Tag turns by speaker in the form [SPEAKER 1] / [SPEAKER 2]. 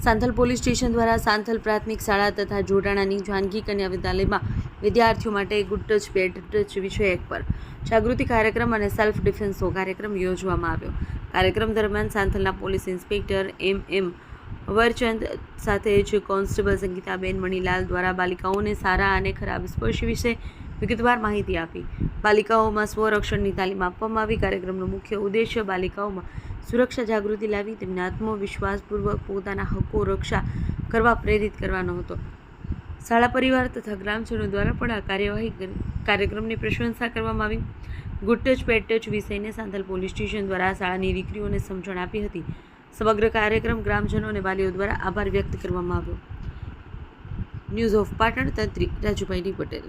[SPEAKER 1] Santhal police station દ્વારા सांथल પ્રાથમિક શાળા તથા જોડાણાની જાનકી કન્યા વિદ્યાલયમાં વિદ્યાર્થીઓ માટે ગુડ ટચ બેડ ટચ વિષય પર જાગૃતિ કાર્યક્રમ અને સેલ્ફ ડિફેન્સનો કાર્યક્રમ યોજવામાં આવ્યો। કાર્યક્રમ દરમિયાન सांथलના પોલીસ ઇન્સ્પેક્ટર એમ વરચંદ સાથે જ કોન્સ્ટેબલ સંગીતાબેન મણીલાલ દ્વારા બાલિકાઓને સારા અને ખરાબ સ્પર્શ વિશે વિગતવાર માહિતી આપી। બાલિકાઓમાં સ્વરક્ષણની તાલીમ આપવામાં આવી। કાર્યક્રમનો મુખ્ય ઉદ્દેશ્ય બાલિકાઓમાં સુરક્ષા જાગૃતિ લાવી તેમને આત્મવિશ્વાસપૂર્વક પોતાના હકો રક્ષા કરવા પ્રેરિત કરવાનો હતો। શાળા પરિવાર તથા ગ્રામજનો દ્વારા પણ આ કાર્યક્રમની પ્રશંસા કરવામાં આવી। ગુડ ટચ બેડ ટચ વિષયને सांथल પોલીસ સ્ટેશન દ્વારા શાળાની દીકરીઓને સમજણ આપી હતી। સમગ્ર કાર્યક્રમ ગ્રામજનો અને વાલીઓ દ્વારા આભાર વ્યક્ત કરવામાં આવ્યો। ન્યૂઝ ઓફ પાટણ તંત્રી રાજુભાઈ ડી પટેલ।